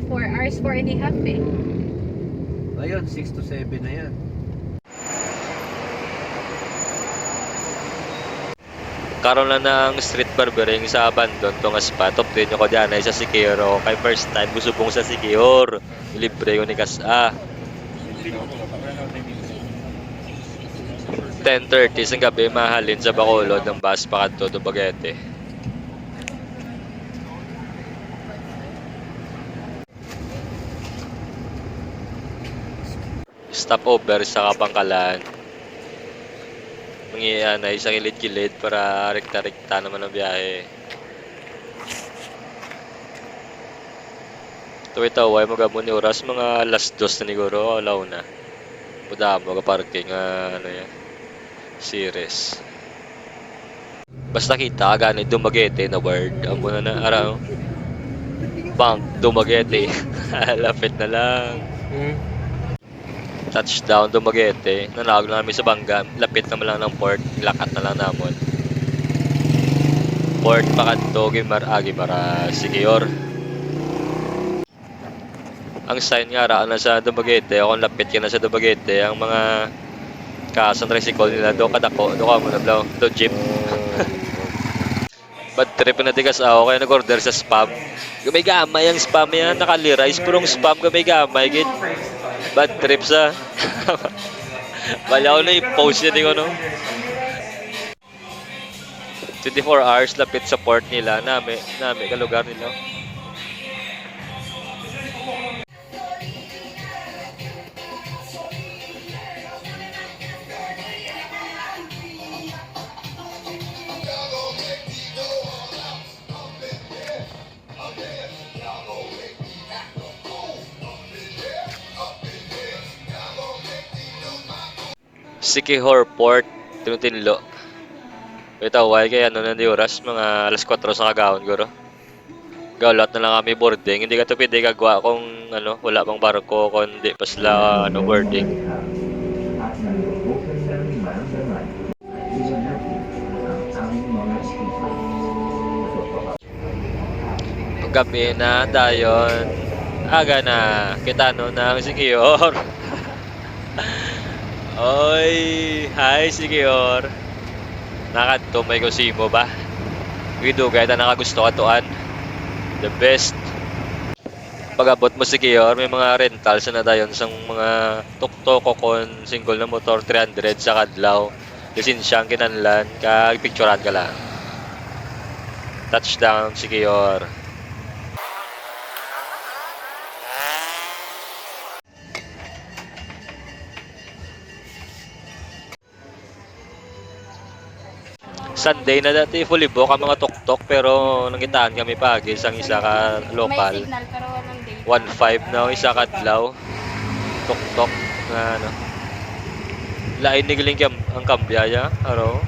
4 hours, 4.5 eh. Ayun, 6 to 7 na yan. Karon na ng street barbering sa abandon to nga spot. Optin ko diyan ay sa Sikihor. Kay first time gusubong sa Sikihor. Libre ko ni Kas-a. 10:30 sa gabi mahalin sa Bacolod ng bus pa kadto Dumaguete. Stopover sa Kabangkalan. Mangiyan ay sa kilid-kilid para rekta-rekta naman ang biyahe. Tuwid-taway magamo ni oras mga alas 2 na siguro, alaw na. Mudamo ka parking ano yan. Series. Basta kita gani Dumaguete na word. Ang muna na araw. Bank Dumaguete. Lapit na lang. Touchdown Dumaguete. Nanawag na namin sa Bangga. Lapit naman lang ng port. Lakat na lang namon. Port Pakanto Gimara Sikihor. Ang sign nga raan na sa Dumaguete. Kung lapit ka na sa Dumaguete, ang mga kasan tricycle nila do kadako. Do ka mo na blaw. Do jeep. Bad trip na tigas ako. Kaya nag-order sa spam. Gamay-gamay ang spam yan. Nakalirais. Purong spam gamay-gamay. Bad trip sa. Bala ko na i-post yun ko, no? 24 hours lapit sa port nila. Nami ka lugar nila. Sikihor Port, Tinutinlo. Wait, kaya ano na di oras, mga alas 4 sa kagawon guro. Gawlat na lang kami boarding, hindi ka to pwede kagwa kung ano, wala pang barko, kundi pa sila ano, boarding. Gabi na dayon, aga na, kita no ng Sikihor. Oy, hi Sikihor. Nakadto may kusimo ba? Widugay na nakagusto ka tuan. The best. Pag-abot mo Sikihor, may mga rentals na dayon sang mga tuktok kon single na motor 300 sa kadlaw. Lisensyang kinanlan, kag picturean ka lang. Touchdown Sikihor. Sunday na dati fully book ang mga tuktok pero nangitaan kami pagi isang isa ka May local. signal pero walang date. 1.5 na isa kadlaw. Tuktok na ano. Lain ni giling ang kambyaya, araw.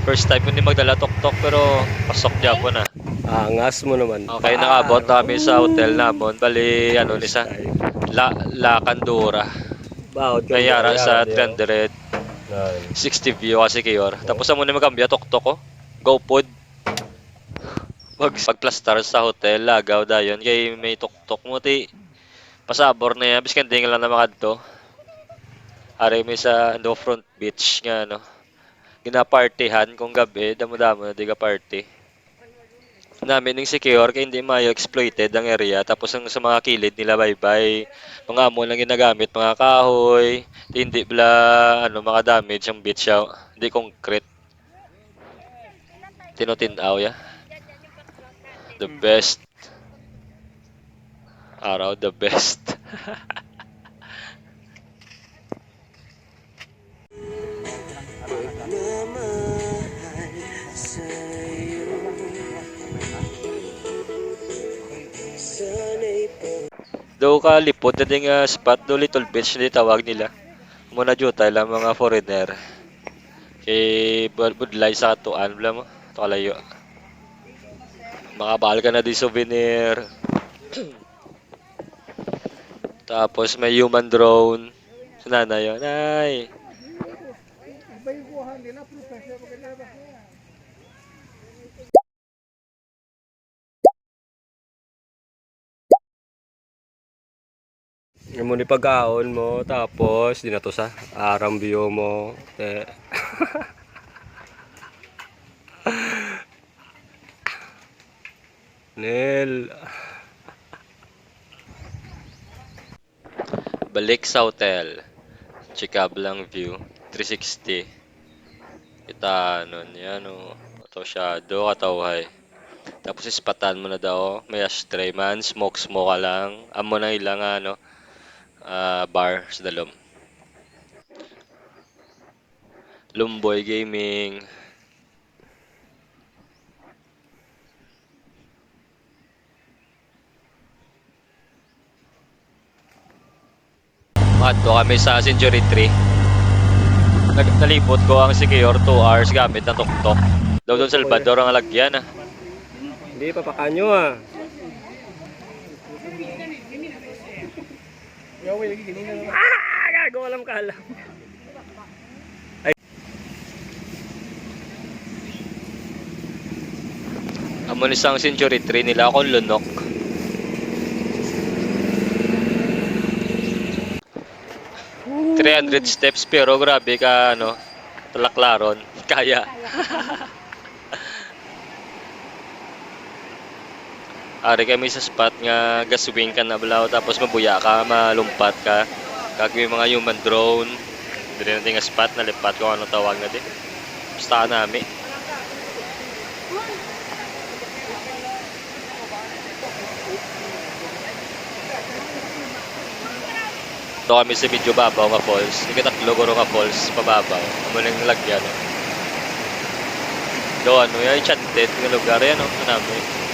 First time ko ni magdala tuktok pero pasok niya po na. Angas mo naman. Okay, nakabot na kami sa hotel namon. Bali ano ni sa La Candura. Bawat Mayara sa 360 view kasi Sikihor. Tapos amo ni magambya tuktok ko. Go pod. Pagplastar sa hotel, lagaw dayon kay may tuktok mo ti pasabor na yan biskan di nga lang na makadto. Ari may sa no front beach nga no. Ginapartyhan kung gabi, damo-damo na di ka party. Namin ning Sikihor kay hindi mayo exploited ang area tapos ang sa mga kilid nila bye-bye. Mga amo lang ginagamit, mga kahoy, hindi bla ano mga damage ang beach siya. Hindi concrete. Tinutinaw ya. The best. Araw the best. Do ka lipod na ding spot do Little Beach di tawag nila. Muna juta lang mga foreigner. Kay budlay sa katuan bla mo. To kalayo. Makabahal ka na di souvenir. Tapos may human drone. Sana yun. Ay. Yung muna pagkaon mo, tapos di na to sa arang view mo. Nel. Balik sa hotel. Check up lang view. 360. Kita nun yan o. Ito shadow katawhay. Tapos ispatan mo na daw. May ashtray man. Smoke ka lang. Amo na ilang ano. Bar sa dalom. Lumboy Gaming. Mato kami sa Century 3. Nalipot ko ang Secure 2 hours gamit ng tuktok. Daw doon sa Salvador ang lagyan ah. Hindi, papakanyo ah. Gago, alam ka alam. Amo ni sang Century 3 nila akong lunok. Woo! 300 steps pero grabe ka ano. Talaklaron. Kaya. Ari kami sa spot nga gaswing ka na balaw tapos mabuya ka, malumpat ka. Kagawin mga human drone. Dili natin nga spot na lipat ko ano tawag natin. Basta nami. Ito kami sa medyo babaw nga falls. Ikatatlo ko nga falls pababaw. Amo nang lagyan. Do ano yung enchanted nga lugar yan no namin.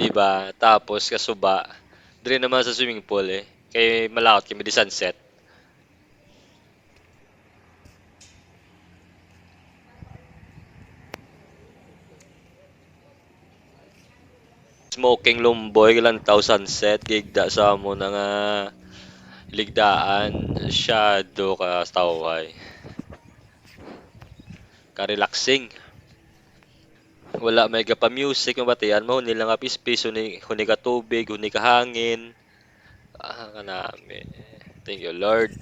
Diba? Tapos kasuba. Dili naman sa swimming pool eh. Kay malawat kami di sunset. Smoking lumboy lantaw sunset gigda sa mo na nga ligdaan shadow ka tawhay. Ka-relaxing. Wala may ka pa music mabatian mo huni lang ka pispis huni ka tubig huni ka hangin. Kanami. Thank you Lord.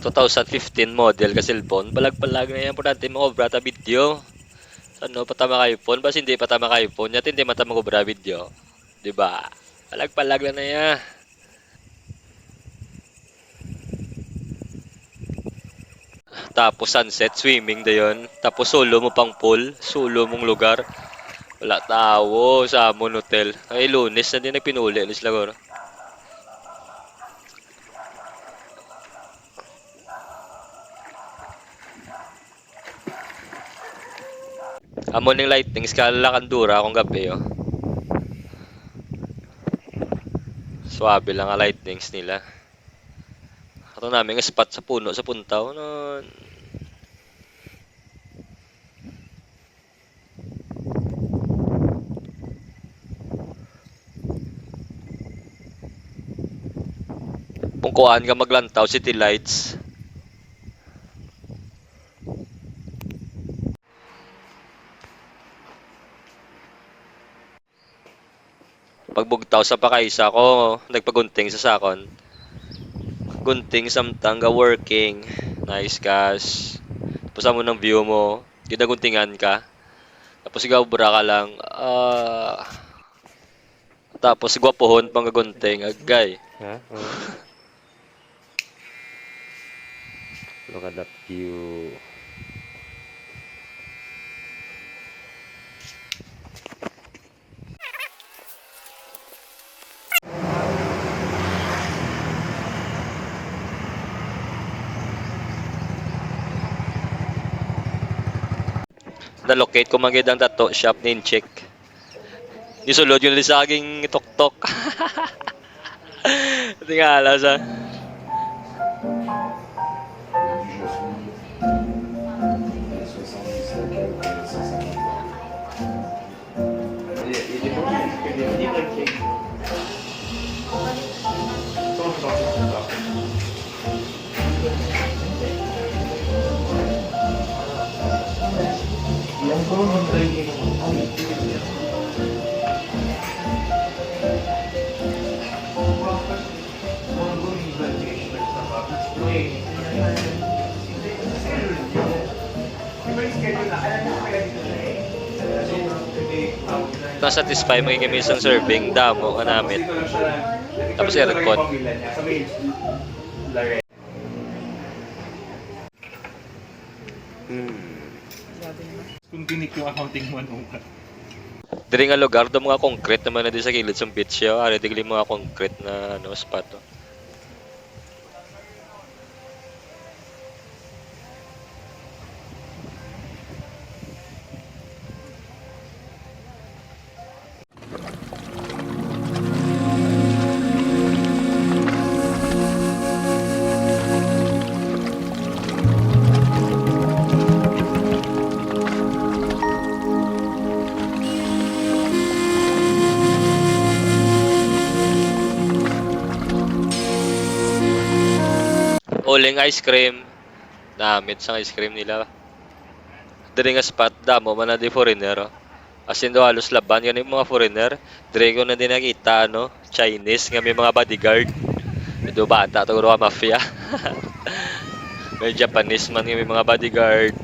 2015 model ka cellphone. Palag-palag na yan. Importante mo obra ta video. Ano patama ka iPhone? Bas hindi patama ka iPhone. Yat hindi matama ko obra video. Diba? Palag-palag na yan. Tapos sunset, swimming da yun. Tapos solo mo pang pool. Solo mong lugar. Wala tao sa Amon Hotel. Ay, Lunes na din nagpinuli. Lunes lang. Amon ng lightning. Skala kandura akong gabi. Oh. Swabe lang ang lightnings nila. Ito namin spot sa puno sa puntaw. Nun. Kung kuhaan ka maglantaw, city lights. Pagbugtaw sa pakaisa ko, nagpagunting sa sakon. Gunting samtang ga working. Nice cash. Tapos mo ng view mo, ginaguntingan ka. Tapos ikaw bura ka lang. Tapos gwapohon pang gagunting. Agay. Ha? Look at that view. Na-locate ko magid ang tattoo shop ni Incheck. Isulod yun sa aking tok-tok. Tingala sa na satisfy mo yung isang serving damo ka namin. Tapos aircon. Kung tinik yung accounting mo nung Diri nga lugar do mga concrete naman na di sa kilid sa beach yo. Ari tigli mga concrete na ano spot. Oh. Uling ice cream. Namit sa ice cream nila. Diri nga spot damo man na di foreigner. Oh. As in do halos laban yan yung mga foreigner. Diri ko na din nakita ano, Chinese nga may mga bodyguard. Medyo bata to ka mafia. May Japanese man nga may mga bodyguard.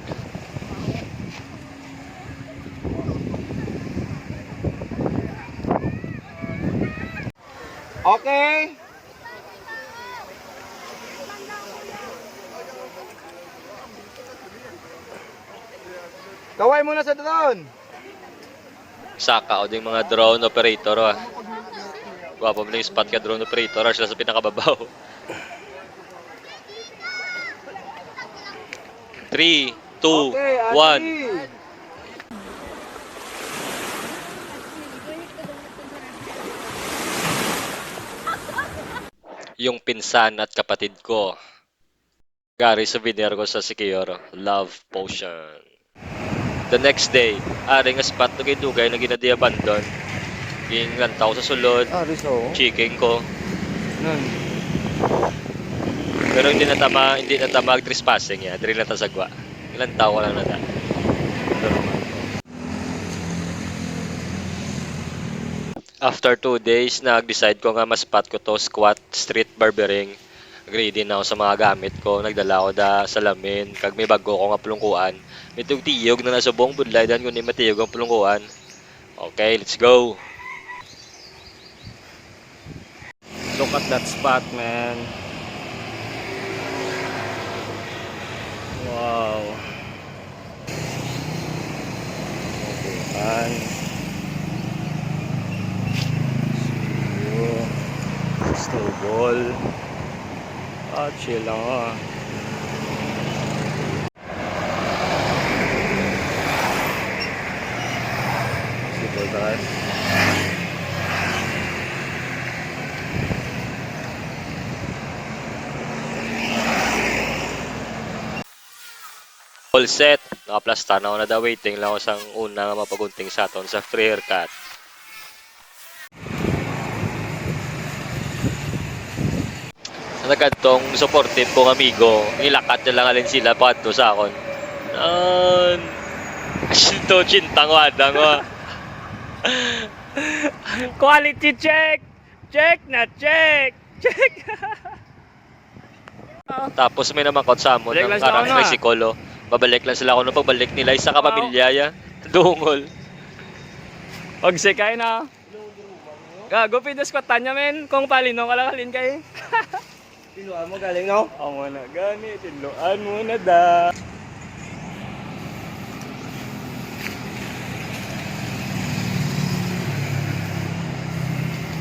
Okay. Kaway muna sa drone. Saka o ding mga drone operator ah. Gwapo mo yung spot ka drone operator sila sa pinakababaw. 3, 2, 1. Yung pinsan at kapatid ko. Gary souvenir ko sa Siquijor. Love potion. The next day, ari nga spot to kay Dugay na ginadi abandon. Yung lantaw sa sulod, Riso. chicken ko. Nun. Pero hindi na tamag trespassing ya, diri na ta sagwa. Ilang tao lang na ta. After 2 days, nag-decide ko nga mas-spot ko to squat street barbering. Ready na ako sa mga gamit ko. Nagdala ko da salamin. Kag may bago ko nga pulungkuan. May tiyog na nasubong budlay dan kundi matiyog ang pulungkuan. Okay, let's go. Look at that spot, man. Wow. Bukan. Snowball. Chill lang ah. Super guys. All set. Nakaplasta na ako na da waiting lang ako sa una nga mapagunting sa aton sa free haircut. Nagkantong supportive kong amigo, nilakat na lang alin sila pato sa akon. Asinto, chintang wadang wa. Quality check! Check na check! Check! Tapos may namakot sa amon Balik ng lang sila karang ako na. tricycle. Babalik lang sila ako nung pagbalik nila isa kapamilya ya. Dungol. Pag sekay na. Gago, pinaskwatan niya men. Kung palino ka lang halin kay. Tinuan mo galing no? Ako na gani, tinuan mo na da.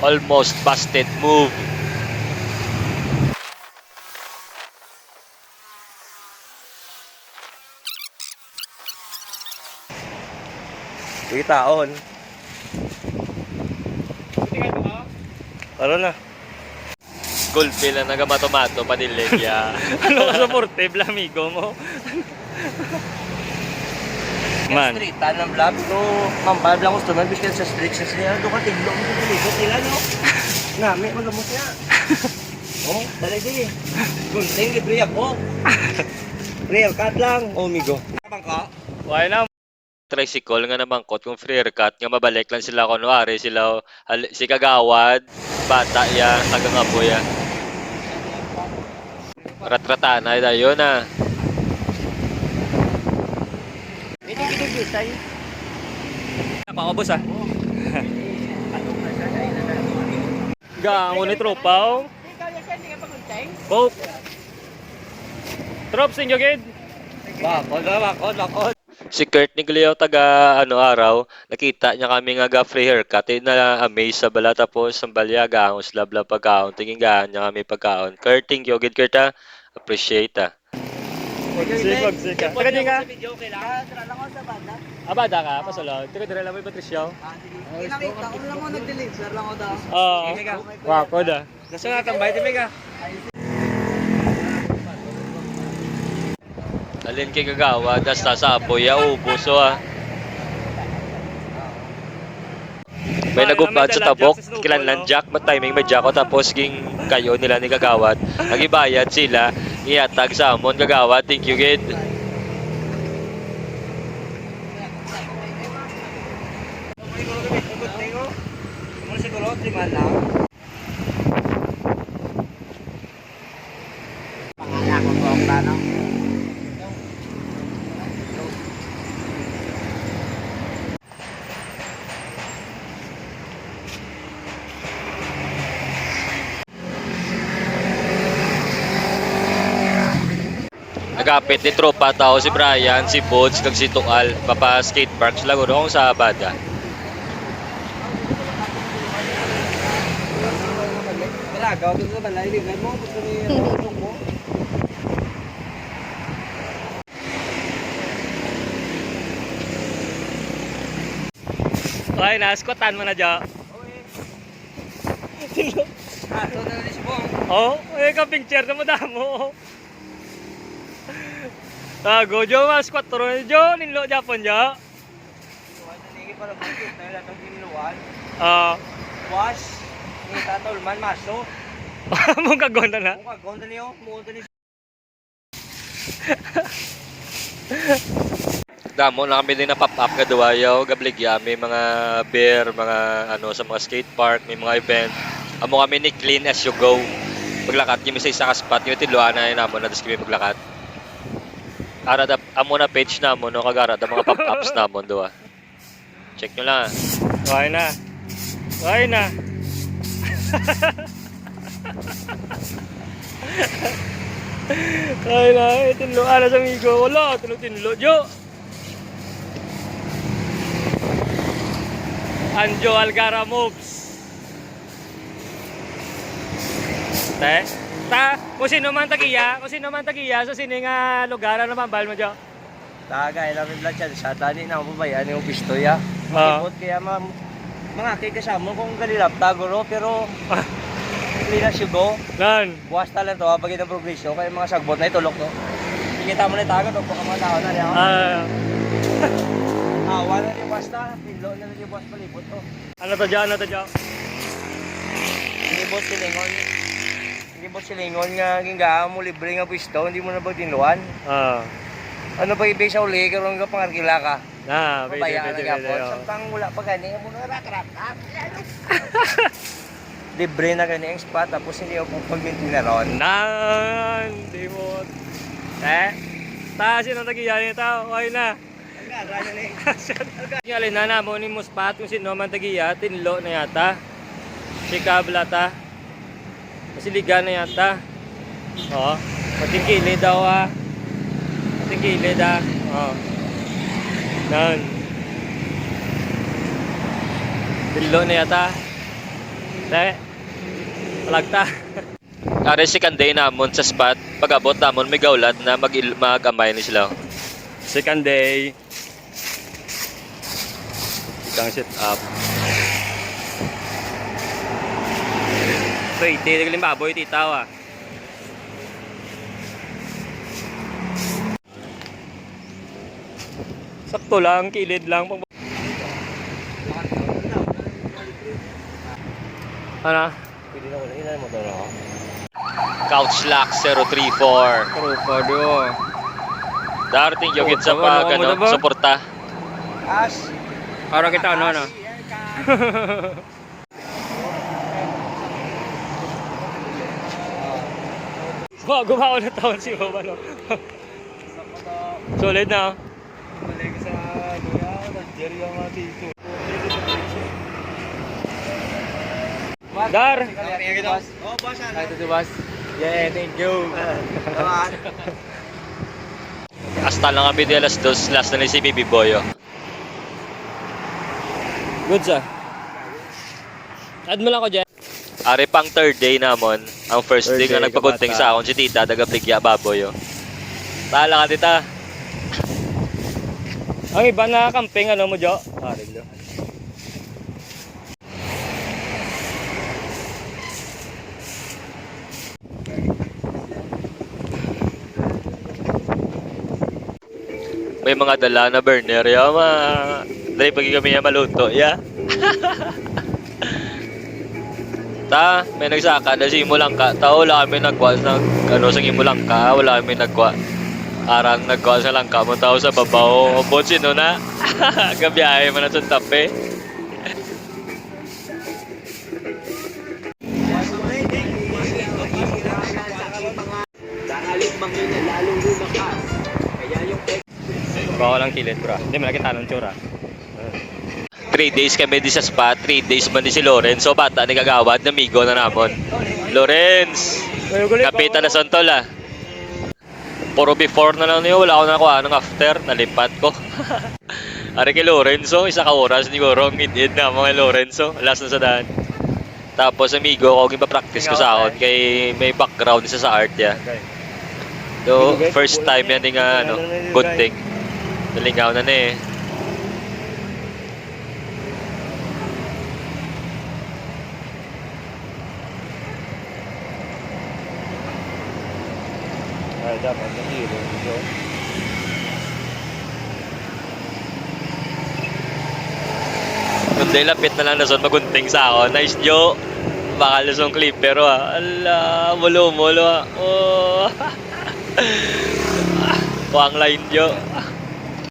Almost busted move. Uy, taon. Ano na? Gulpi lang nagamatomato panilegya. Ano ka supportive, amigo mo? Man. Streetan ng vlog, no? Mambal lang gusto man, biskan sa street sa siya. Doon ka tiglong, hindi ko ligot nila, no? Nami, magamot niya. Oh, talaga eh. Gunting, libre ako. Real cut lang. Oh, amigo. Kapang ka? Why na? Tricycle nga namangkot kung free haircut nga mabalik lang sila kunwari sila si Kagawad, bata ya, taga-ngaboy ya. Rat-ratan ay dayon na. Hindi kita tayo. Napakabos ah. Gaangon ni tropa, oh. Poke. Trop, sinyo gid. Bakod. Si Kurt Niglio taga ano araw, nakita niya kami nga free haircut, na amaze sa bala tapos ang balyaga ang slab pagkaon, tingin gaan niya kami pagkaon. Kurt, thank you gid Kurt ha. Appreciate ha. Magsig ka. Taga di ka? Kailangan lang ako sa banda. Abada ka, pasulod. Taga dire lang may Patricio. Kinakita ko lang ako nag-deliver lang ako daw. Oo. Wako da. Nasa nga tambay, Timig ah. Alin kay kagawa, dasta sa apoy, ubos ha. May nagumbad sa tabok, kilanlan jack, timing may jack tapos ging kayo nila ni kagawad. Nagibayad sila, iatag sa amon kagawad, thank you gid. Siguro, 3 man lang. Pangalan ko po ang plano. Nagapit ni tropa tao si Brian, si Bods, kag si Tual, papa skate park sila guro kung sa Abada. Wala, gawin ko sa balay, ligan mo. Gusto niya yung mo. Okay na, squatan mo na dyan. Ah, so na si Bong. Oh, ka picture na mo damo. Tago jo mas 4 jo ninlo Japon jo. So, ano nigi para bakit na lang ang giniluan. Ah, Wash. Ni tatol man maso. mong kagonda na. Kung kagonda niyo, muunta ni Damo na kami din na pop-up nga duwayaw, gabligya, may mga beer, mga ano sa mga skate park, may mga event. Amo kami ni clean as you go. Paglakat kami sa isa ka spot, yung tiluan na yun amo na dis kami maglakat. Ara da amo na page na mo no kagara da mga pop-ups na mo duwa. Check nyo lang. Okay na. Okay na. Ay na, tinlo ala sa amigo. Wala, tinlo jo. Anjo Algara moves. Kung sino man tagiya sa sini nga lugar na mambal mo jo. Tagay lang yung blood sa tani na mo bayan yung pistoya. Makipot kaya mga kay kasama kung galilap taguro pero clean as you go. Nan. Buwas tala to pag ito progresyo kaya mga sagbot na itulok to. Kita mo na tago to baka mga tao na niya. Wala ni buwas na, pilo na ni buwas palibot to. Ano to dyan? Libot silingon. Libot silingon nga gingaan mo libre nga pwesto, hindi mo na ba tinuan? Ano pa ibig sa uli karon nga pangarkila ka? Pabayaan na gapon. Samtang wala pa gani mo na rat. Libre na gani ang spot tapos hindi ako pagminti na ron. Di mo. Sino tagiyan ito? Okay na. Alin na mo ni mo spot kung sino man tagiya, tinlo na yata. Si Kablata. Kasi liga na yata. Oo. Patingkili daw Patingkili da. Oo. Nan. Tinlo na yata. Palagta. Are si Kanday namon sa spot, pag-abot namon may gaulat na mag-amay ni sila. Second day. Itang sit up. So, iti, naglimbaboy, titaw Sakto lang, kilid lang. Ano? Pwede na wala ilan mo daw ako. Couch Lock 034. Trupa do. Darating yung sa pag suporta. As. Para kita ano. Gumawa na taon si Boba no. Solid na. Balik sa Nigeria mga tito. Dar! Oh, boss. Ito si boss. Yeah, thank you. Hasta lang kami di alas 2, last na lang si Bibi Boyo. Good sa. Add mo lang ko dyan. Ari pang third day namon, ang first Third day nga day, nagpagunting kabata. sa akon si tita, daga Pligya Baboy. Tala ka tita. Ang iba na camping, ano mo, Jo? Reglo. May mga dala na burner, yama. Dahil pag kami yung maluto, ya. Ta, may nagsaka na si Imulangka. Ta, wala kami nagwa ng ano sa Imulangka, wala kami nagwa. Arang nagwa sa langka mo tao sa babaw. Bot sino na? Gabiyahe mo na sa tape. Baka lang kilid, bro. Hindi mo nakita ng tsura. 3 days kami di sa spa, 3 days man di si Lorenz. So bata ni kagawad, namigo na namon. Lorenz! Kapitan na Santol ah. Puro before na lang niyo, wala ako nakuha ng after, nalipat ko. Ari kay Lorenzo, isa ka oras siguro, mid-ed na mga Lorenzo, last na sa daan. Tapos amigo ko, gipa-practice ko sa akon, kay may background isa sa art ya. So, first time yan yung ano, gunting. Nalingaw na eh. Ay, dapat na hero, Jo. Kundi lapit na lang na son magunting sa ako. Nice Jo. Baka lusong clipper ah. Ala, mulo ah. Oh. Wang line Jo.